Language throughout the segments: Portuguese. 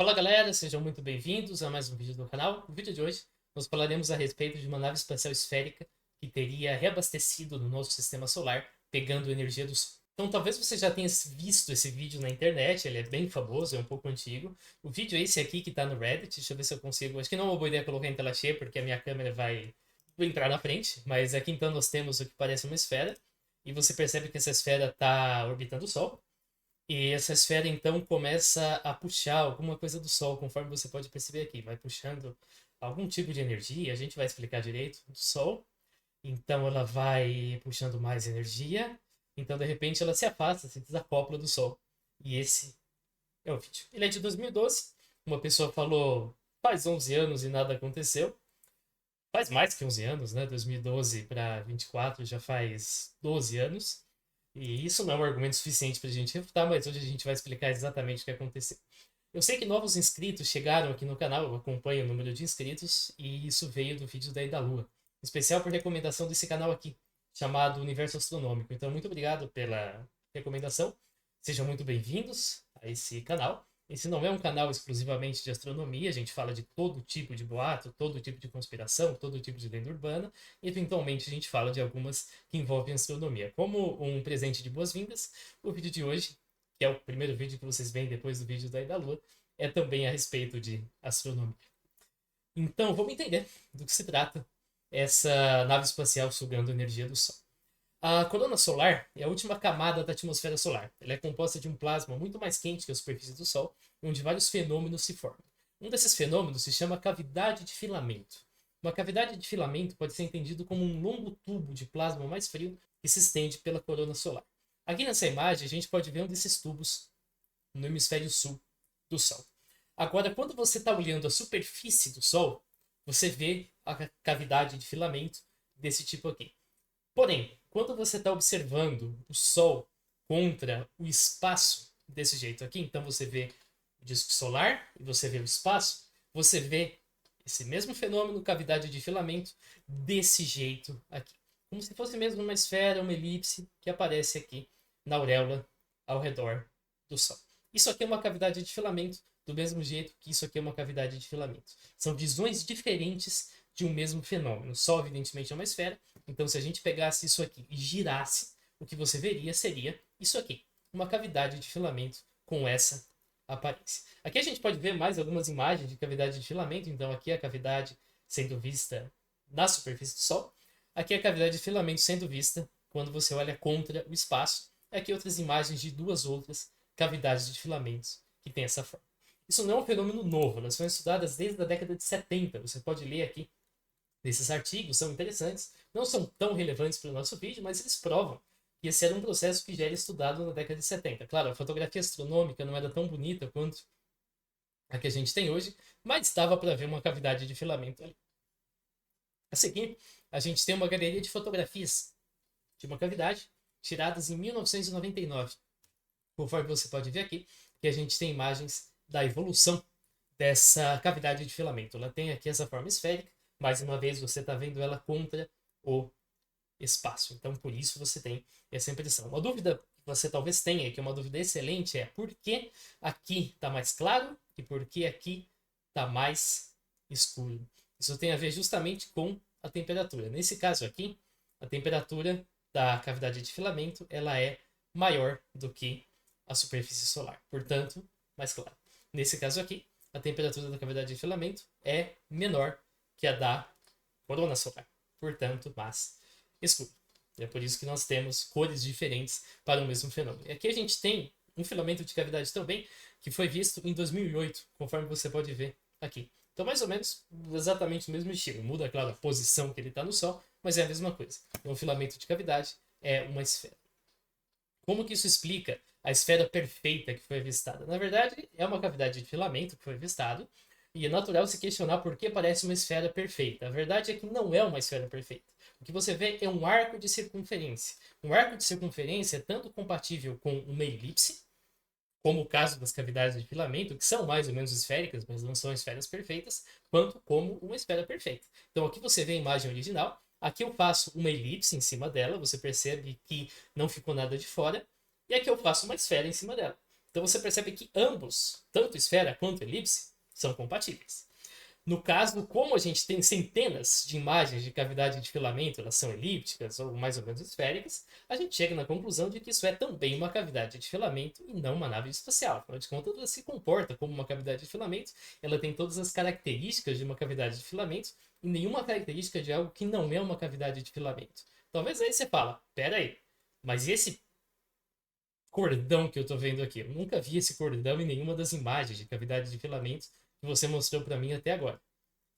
Fala galera, sejam muito bem-vindos a mais um vídeo do canal. No vídeo de hoje, nós falaremos a respeito de uma nave espacial esférica que teria reabastecido no nosso sistema solar, pegando energia do Sol. Então talvez você já tenha visto esse vídeo na internet, ele é bem famoso, é um pouco antigo. O vídeo é esse aqui que está no Reddit, deixa eu ver se eu consigo. Acho que não é uma boa ideia colocar em tela cheia, porque a minha câmera vai entrar na frente, mas aqui então nós temos o que parece uma esfera, e você percebe que essa esfera está orbitando o Sol. E essa esfera então começa a puxar alguma coisa do Sol, conforme você pode perceber aqui. Vai puxando algum tipo de energia, a gente vai explicar direito, do Sol. Então ela vai puxando mais energia. Então de repente ela se afasta, se desacopla do Sol. E esse é o vídeo. Ele é de 2012. Uma pessoa falou faz 11 anos e nada aconteceu. Faz mais que 11 anos, né? 2012 para 24 já faz 12 anos. E isso não é um argumento suficiente para a gente refutar, mas hoje a gente vai explicar exatamente o que aconteceu. Eu sei que novos inscritos chegaram aqui no canal, eu acompanho o número de inscritos, e isso veio do vídeo da Ida Lua. Em especial por recomendação desse canal aqui, chamado Universo Astronômico. Então, muito obrigado pela recomendação. Sejam muito bem-vindos a esse canal. Esse não é um canal exclusivamente de astronomia, a gente fala de todo tipo de boato, todo tipo de conspiração, todo tipo de lenda urbana, e eventualmente a gente fala de algumas que envolvem astronomia. Como um presente de boas-vindas, o vídeo de hoje, que é o primeiro vídeo que vocês veem depois do vídeo da Ida Lua, é também a respeito de astronomia. Então, vamos entender do que se trata essa nave espacial sugando energia do Sol. A corona solar é a última camada da atmosfera solar. Ela é composta de um plasma muito mais quente que a superfície do Sol, onde vários fenômenos se formam. Um desses fenômenos se chama cavidade de filamento. Uma cavidade de filamento pode ser entendido como um longo tubo de plasma mais frio que se estende pela corona solar. Aqui nessa imagem a gente pode ver um desses tubos no hemisfério sul do Sol. Agora, quando você está olhando a superfície do Sol, você vê a cavidade de filamento desse tipo aqui. Porém, quando você está observando o Sol contra o espaço desse jeito aqui, então você vê o disco solar e você vê o espaço, você vê esse mesmo fenômeno, cavidade de filamento, desse jeito aqui. Como se fosse mesmo uma esfera, uma elipse que aparece aqui na auréola ao redor do Sol. Isso aqui é uma cavidade de filamento, do mesmo jeito que isso aqui é uma cavidade de filamento. São visões diferentes de um mesmo fenômeno. O Sol, evidentemente, é uma esfera, então se a gente pegasse isso aqui e girasse, o que você veria seria isso aqui, uma cavidade de filamento com essa aparência. Aqui a gente pode ver mais algumas imagens de cavidade de filamento, então aqui a cavidade sendo vista na superfície do Sol, aqui a cavidade de filamento sendo vista quando você olha contra o espaço, aqui outras imagens de duas outras cavidades de filamentos que têm essa forma. Isso não é um fenômeno novo, elas foram estudadas desde a década de 70, você pode ler aqui nesses artigos, são interessantes, não são tão relevantes para o nosso vídeo, mas eles provam que esse era um processo que já era estudado na década de 70. Claro, a fotografia astronômica não era tão bonita quanto a que a gente tem hoje, mas dava para ver uma cavidade de filamento ali. A seguir, a gente tem uma galeria de fotografias de uma cavidade tiradas em 1999. Conforme você pode ver aqui, que a gente tem imagens da evolução dessa cavidade de filamento. Ela tem aqui essa forma esférica, mais uma vez você está vendo ela contra o espaço. Então, por isso você tem essa impressão. Uma dúvida que você talvez tenha, que é uma dúvida excelente, é por que aqui está mais claro e por que aqui está mais escuro. Isso tem a ver justamente com a temperatura. Nesse caso aqui, a temperatura da cavidade de filamento ela é maior do que a superfície solar. Portanto, mais claro. Nesse caso aqui, a temperatura da cavidade de filamento é menor que a da corona solar. Portanto, mais escuro. É por isso que nós temos cores diferentes para o mesmo fenômeno. E aqui a gente tem um filamento de cavidade também que foi visto em 2008, conforme você pode ver aqui. Então, mais ou menos, exatamente o mesmo estilo. Muda, claro, a posição que ele está no Sol, mas é a mesma coisa. Um filamento de cavidade é uma esfera. Como que isso explica a esfera perfeita que foi avistada? Na verdade, é uma cavidade de filamento que foi avistado, e é natural se questionar por que parece uma esfera perfeita. A verdade é que não é uma esfera perfeita. O que você vê é um arco de circunferência. Um arco de circunferência é tanto compatível com uma elipse, como o caso das cavidades de filamento, que são mais ou menos esféricas, mas não são esferas perfeitas, quanto como uma esfera perfeita. Então aqui você vê a imagem original, aqui eu faço uma elipse em cima dela, você percebe que não ficou nada de fora, e aqui eu faço uma esfera em cima dela. Então você percebe que ambos, tanto esfera quanto elipse, são compatíveis. No caso, como a gente tem centenas de imagens de cavidade de filamento, elas são elípticas ou mais ou menos esféricas, a gente chega na conclusão de que isso é também uma cavidade de filamento e não uma nave espacial. Afinal de contas, ela se comporta como uma cavidade de filamento, ela tem todas as características de uma cavidade de filamento e nenhuma característica de algo que não é uma cavidade de filamento. Talvez aí você fala, pera aí, mas esse cordão que eu estou vendo aqui, eu nunca vi esse cordão em nenhuma das imagens de cavidade de filamento que você mostrou para mim até agora.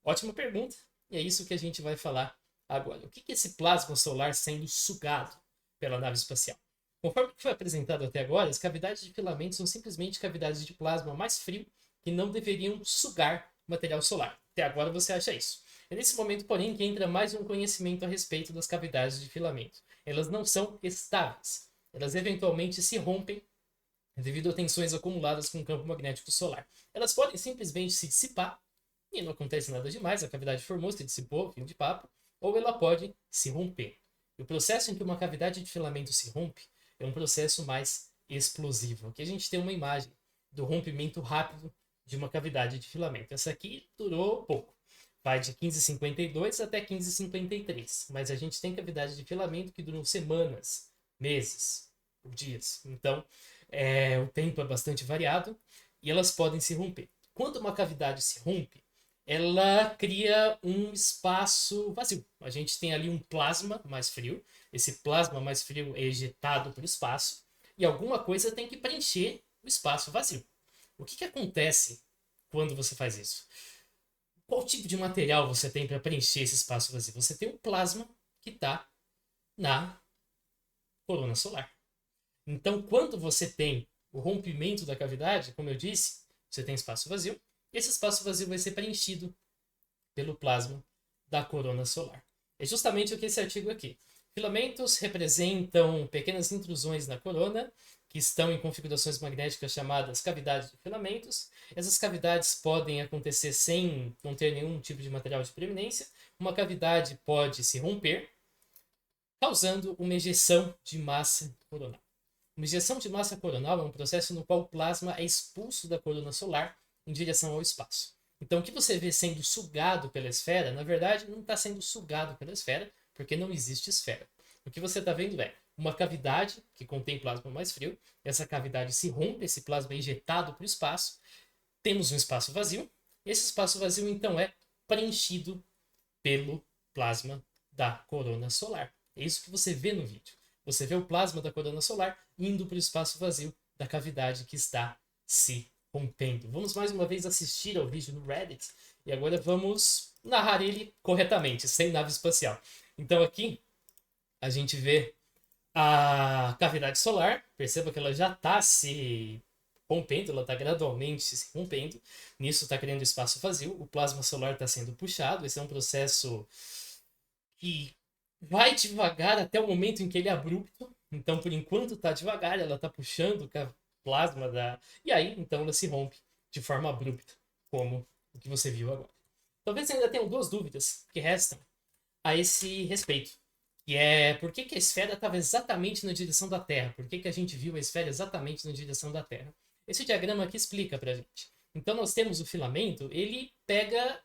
Ótima pergunta, e é isso que a gente vai falar agora. O que é esse plasma solar sendo sugado pela nave espacial? Conforme foi apresentado até agora, as cavidades de filamento são simplesmente cavidades de plasma mais frio que não deveriam sugar material solar. Até agora você acha isso. É nesse momento, porém, que entra mais um conhecimento a respeito das cavidades de filamento. Elas não são estáveis. Elas eventualmente se rompem devido a tensões acumuladas com o campo magnético solar. Elas podem simplesmente se dissipar e não acontece nada demais, a cavidade formou, se dissipou, fim de papo, ou ela pode se romper. E o processo em que uma cavidade de filamento se rompe é um processo mais explosivo. Aqui a gente tem uma imagem do rompimento rápido de uma cavidade de filamento. Essa aqui durou pouco, vai de 1552 até 1553, mas a gente tem cavidades de filamento que duram semanas, meses, dias. Então, o tempo é bastante variado e elas podem se romper. Quando uma cavidade se rompe, ela cria um espaço vazio. A gente tem ali um plasma mais frio. Esse plasma mais frio é ejetado para o espaço e alguma coisa tem que preencher o espaço vazio. O que acontece quando você faz isso? Qual tipo de material você tem para preencher esse espaço vazio? Você tem o plasma que está na corona solar. Então, quando você tem o rompimento da cavidade, como eu disse, você tem espaço vazio. Esse espaço vazio vai ser preenchido pelo plasma da corona solar. É justamente o que esse artigo aqui. Filamentos representam pequenas intrusões na corona, que estão em configurações magnéticas chamadas cavidades de filamentos. Essas cavidades podem acontecer sem não ter nenhum tipo de material de preeminência. Uma cavidade pode se romper, causando uma ejeção de massa coronal. Uma ejeção de massa coronal é um processo no qual o plasma é expulso da corona solar em direção ao espaço. Então, o que você vê sendo sugado pela esfera, na verdade, não está sendo sugado pela esfera, porque não existe esfera. O que você está vendo é uma cavidade que contém plasma mais frio, essa cavidade se rompe, esse plasma é injetado para o espaço, temos um espaço vazio, esse espaço vazio, então, é preenchido pelo plasma da corona solar. É isso que você vê no vídeo. Você vê o plasma da corona solar indo para o espaço vazio da cavidade que está se rompendo. Vamos mais uma vez assistir ao vídeo no Reddit e agora vamos narrar ele corretamente, sem nave espacial. Então aqui a gente vê a cavidade solar, perceba que ela já está se rompendo, ela está gradualmente se rompendo, nisso está criando espaço vazio, o plasma solar está sendo puxado, esse é um processo que vai devagar até o momento em que ele é abrupto. Então, por enquanto, está devagar, ela está puxando o plasma da. E aí, então, ela se rompe de forma abrupta, como o que você viu agora. Talvez ainda tenham duas dúvidas que restam a esse respeito. Que é por que a esfera estava exatamente na direção da Terra? Por que a gente viu a esfera exatamente na direção da Terra? Esse diagrama aqui explica para a gente. Então, nós temos o filamento, ele pega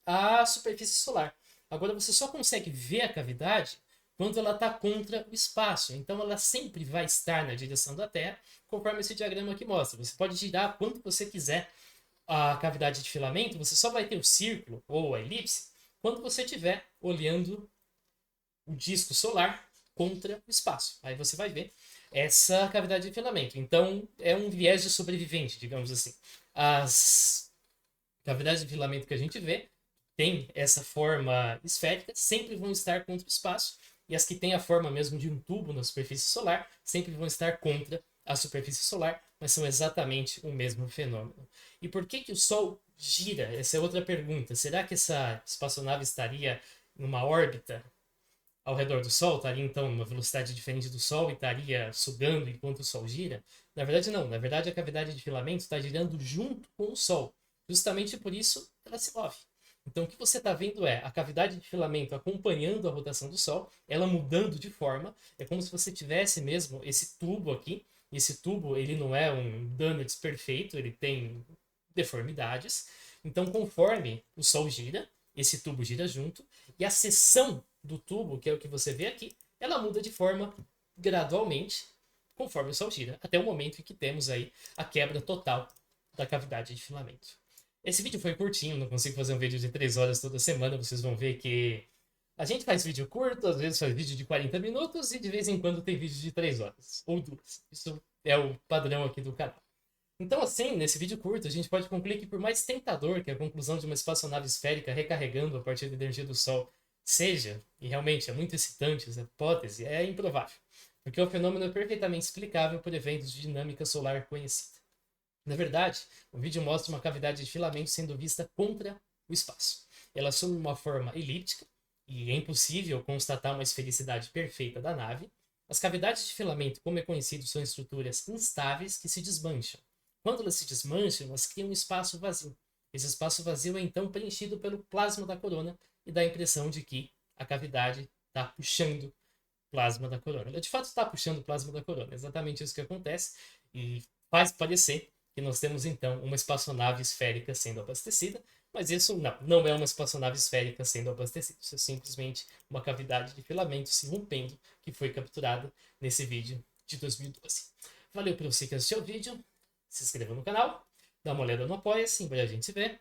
a superfície solar. Agora você só consegue ver a cavidade quando ela está contra o espaço. Então ela sempre vai estar na direção da Terra, conforme esse diagrama aqui mostra. Você pode girar quanto você quiser a cavidade de filamento, você só vai ter o círculo ou a elipse quando você estiver olhando o disco solar contra o espaço. Aí você vai ver essa cavidade de filamento. Então é um viés de sobrevivente, digamos assim. As cavidades de filamento que a gente vê tem essa forma esférica, sempre vão estar contra o espaço, e as que têm a forma mesmo de um tubo na superfície solar, sempre vão estar contra a superfície solar, mas são exatamente o mesmo fenômeno. E por que o Sol gira? Essa é outra pergunta. Será que essa espaçonave estaria numa órbita ao redor do Sol? Estaria então numa velocidade diferente do Sol e estaria sugando enquanto o Sol gira? Na verdade não. Na verdade a cavidade de filamento está girando junto com o Sol. Justamente por isso ela se move. Então o que você está vendo é a cavidade de filamento acompanhando a rotação do Sol, ela mudando de forma, é como se você tivesse mesmo esse tubo aqui, Esse tubo, ele não é um Donuts perfeito, ele tem deformidades. Então, conforme o Sol gira, esse tubo gira junto, e a seção do tubo, que é o que você vê aqui, ela muda de forma gradualmente, conforme o Sol gira, até o momento em que temos aí a quebra total da cavidade de filamento. Esse vídeo foi curtinho, não consigo fazer um vídeo de 3 horas toda semana, vocês vão ver que a gente faz vídeo curto, às vezes faz vídeo de 40 minutos e de vez em quando tem vídeo de 3 horas ou 2. Isso é o padrão aqui do canal. Então, assim, nesse vídeo curto, a gente pode concluir que por mais tentador que a conclusão de uma espaçonave esférica recarregando a partir da energia do Sol seja, e realmente é muito excitante essa hipótese, é improvável, porque o fenômeno é perfeitamente explicável por eventos de dinâmica solar conhecida. Na verdade, o vídeo mostra uma cavidade de filamento sendo vista contra o espaço. Ela assume uma forma elíptica, e é impossível constatar uma esfericidade perfeita da nave. As cavidades de filamento, como é conhecido, são estruturas instáveis que se desmancham. Quando elas se desmancham, elas criam um espaço vazio. Esse espaço vazio é então preenchido pelo plasma da corona e dá a impressão de que a cavidade está puxando plasma da corona. Ela de fato está puxando o plasma da corona, é exatamente isso que acontece e faz parecer que nós temos então uma espaçonave esférica sendo abastecida, mas isso não é uma espaçonave esférica sendo abastecida, isso é simplesmente uma cavidade de filamento se rompendo que foi capturada nesse vídeo de 2012. Valeu por você que assistiu o vídeo, se inscreva no canal, dá uma olhada no Apoia-se, em breve a gente se vê.